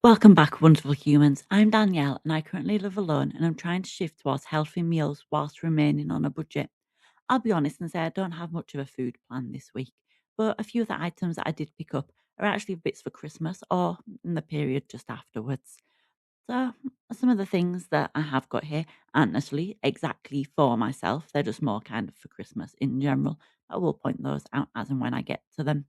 Welcome back, wonderful humans. I'm Danielle and I currently live alone and I'm trying to shift towards healthy meals whilst remaining on a budget. I'll be honest and say I don't have much of a food plan this week, but a few of the items that I did pick up are actually bits for Christmas or in the period just afterwards. So, some of the things that I have got here aren't necessarily exactly for myself. They're just more kind of for Christmas in general. I will point those out as and when I get to them.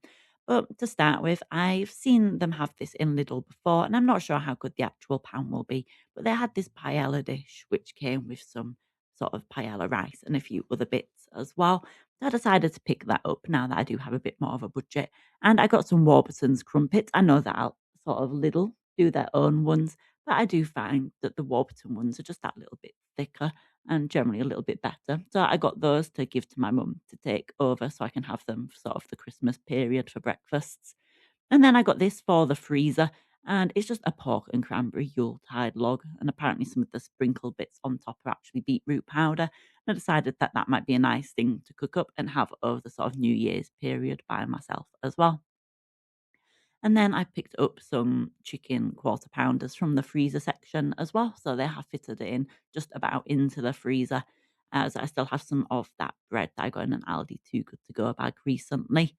But to start with, I've seen them have this in Lidl before, and I'm not sure how good the actual pan will be. But they had this paella dish, which came with some sort of paella rice and a few other bits as well. So I decided to pick that up now that I do have a bit more of a budget. And I got some Warburton's crumpets. I know that I'll sort of Lidl do their own ones, but I do find that the Warburton ones are just that little bit thicker and generally a little bit better. So I got those to give to my mum to take over so I can have them for sort of the Christmas period for breakfasts. And then I got this for the freezer, and it's just a pork and cranberry Yuletide log. And apparently, some of the sprinkled bits on top are actually beetroot powder. And I decided that that might be a nice thing to cook up and have over the sort of New Year's period by myself as well. And then I picked up some chicken quarter pounders from the freezer section as well. So they have fitted it in just about into the freezer. As I still have some of that bread that I got in an Aldi Too Good to Go bag recently.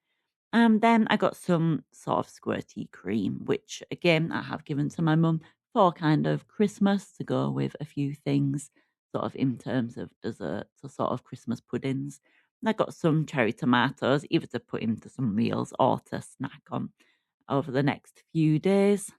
Then I got some sort of squirty cream, which again I have given to my mum for kind of Christmas to go with a few things, sort of in terms of desserts or sort of Christmas puddings. And I got some cherry tomatoes, either to put into some meals or to snack on over the next few days.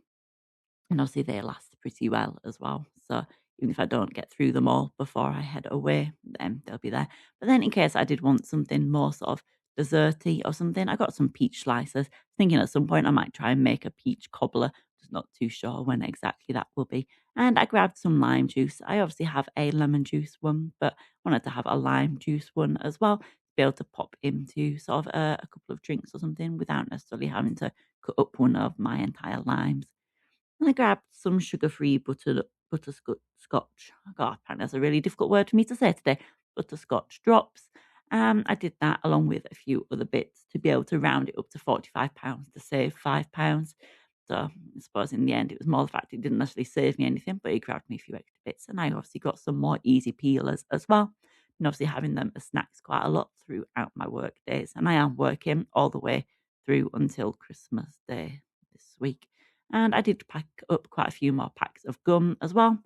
And obviously they last pretty well as well. So even if I don't get through them all before I head away, then they'll be there. But then in case I did want something more sort of desserty or something, I got some peach slices. Thinking at some point I might try and make a peach cobbler. Just not too sure when exactly that will be. And I grabbed some lime juice. I obviously have a lemon juice one, but wanted to have a lime juice one as well. To be able to pop into sort of a couple of drinks or something without necessarily having to cut up one of my entire limes. And I grabbed some sugar-free butterscotch. Oh God, apparently that's a really difficult word for me to say today. Butterscotch drops. I did that along with a few other bits to be able to round it up to £45 to save £5. So I suppose in the end it was more the fact it didn't necessarily save me anything, but it grabbed me a few extra bits. And I obviously got some more easy peelers as well. And obviously having them as snacks quite a lot throughout my work days. And I am working all the way through until Christmas Day this week. And I did pack up quite a few more packs of gum as well.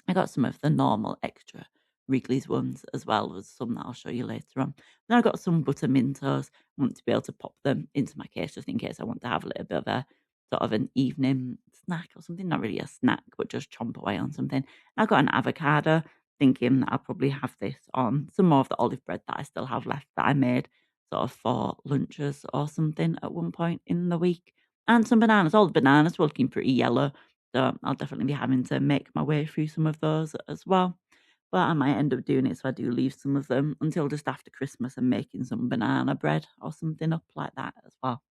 I got some of the normal extra Wrigley's ones as well as some that I'll show you later on. Then I got some butter Mentos. I want to be able to pop them into my case just in case I want to have a little bit of a sort of an evening snack or something. Not really a snack, but just chomp away on something. I got an avocado, thinking that I'll probably have this on some more of the olive bread that I still have left that I made sort of for lunches or something at one point in the week. And some bananas. All the bananas were looking pretty yellow. So I'll definitely be having to make my way through some of those as well. But I might end up doing it so I do leave some of them until just after Christmas and making some banana bread or something up like that as well.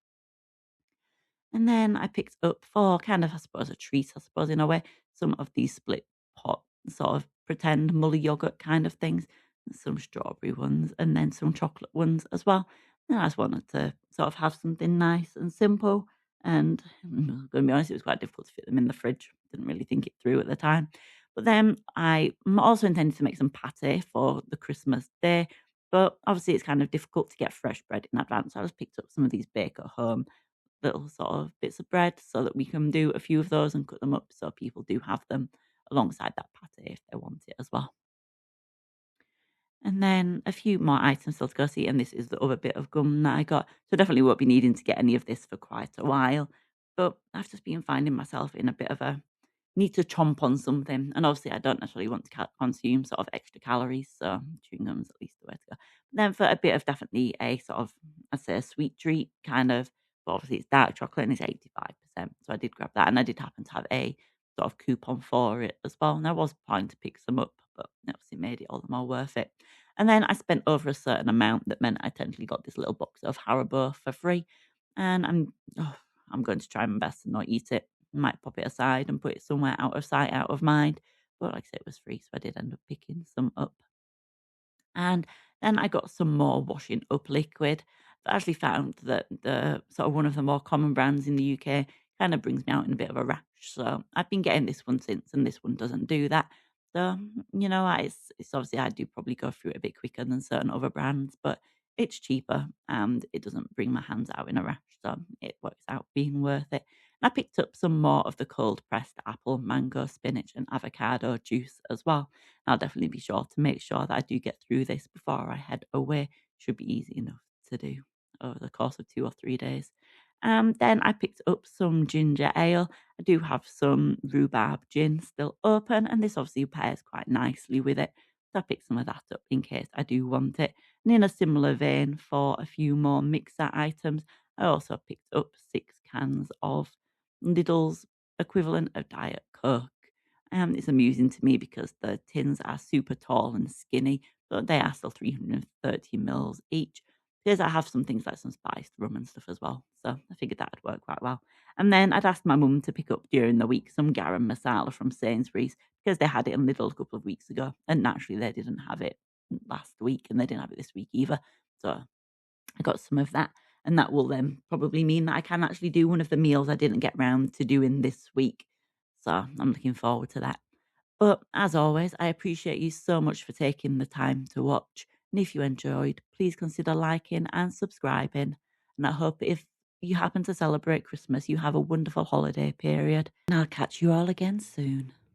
And then I picked up for kind of, I suppose, a treat, I suppose, in a way, some of these split pot sort of pretend mully yogurt kind of things, some strawberry ones, and then some chocolate ones as well. And I just wanted to sort of have something nice and simple. And I'm going to be honest, it was quite difficult to fit them in the fridge. Didn't really think it through at the time. But then I'm also intending to make some pate for the Christmas day. But obviously, it's kind of difficult to get fresh bread in advance. So I just picked up some of these bake at home little sort of bits of bread so that we can do a few of those and cut them up so people do have them alongside that pate if they want it as well. And then a few more items still to go see, and this is the other bit of gum that I got. So definitely won't be needing to get any of this for quite a while. But I've just been finding myself in a bit of a need to chomp on something. And obviously I don't necessarily want to consume sort of extra calories, so chewing gum's at least the way to go. Then for a bit of definitely a sort of, I'd say a sweet treat kind of, but obviously it's dark chocolate and it's 85%. So I did grab that and I did happen to have a sort of coupon for it as well. And I was planning to pick some up, but it obviously made it all the more worth it. And then I spent over a certain amount that meant I technically got this little box of Haribo for free. And I'm going to try my best to not eat it. Might pop it aside and put it somewhere out of sight, out of mind. But like I said, it was free, so I did end up picking some up. And then I got some more washing up liquid. I actually found that the sort of one of the more common brands in the UK kind of brings me out in a bit of a rash. So I've been getting this one since, and this one doesn't do that. So, it's obviously I do probably go through it a bit quicker than certain other brands, but it's cheaper and it doesn't bring my hands out in a rash. So it works out being worth it. And I picked up some more of the cold pressed apple, mango, spinach, and avocado juice as well. I'll definitely be sure to make sure that I do get through this before I head away. Should be easy enough to do over the course of 2 or 3 days. Then I picked up some ginger ale. I do have some rhubarb gin still open, and this obviously pairs quite nicely with it. So I picked some of that up in case I do want it. And in a similar vein, for a few more mixer items, I also picked up 6 cans of Lidl's equivalent of Diet Coke. It's amusing to me because the tins are super tall and skinny, but they are still 330 mils each. Because I have some things like some spiced rum and stuff as well. So I figured that would work quite well. And then I'd asked my mum to pick up during the week some garam masala from Sainsbury's because they had it in Lidl a couple of weeks ago. And naturally, they didn't have it last week and they didn't have it this week either. So I got some of that. And that will then probably mean that I can actually do one of the meals I didn't get round to doing this week. So I'm looking forward to that. But as always, I appreciate you so much for taking the time to watch. And if you enjoyed, please consider liking and subscribing. And I hope if you happen to celebrate Christmas, you have a wonderful holiday period. And I'll catch you all again soon.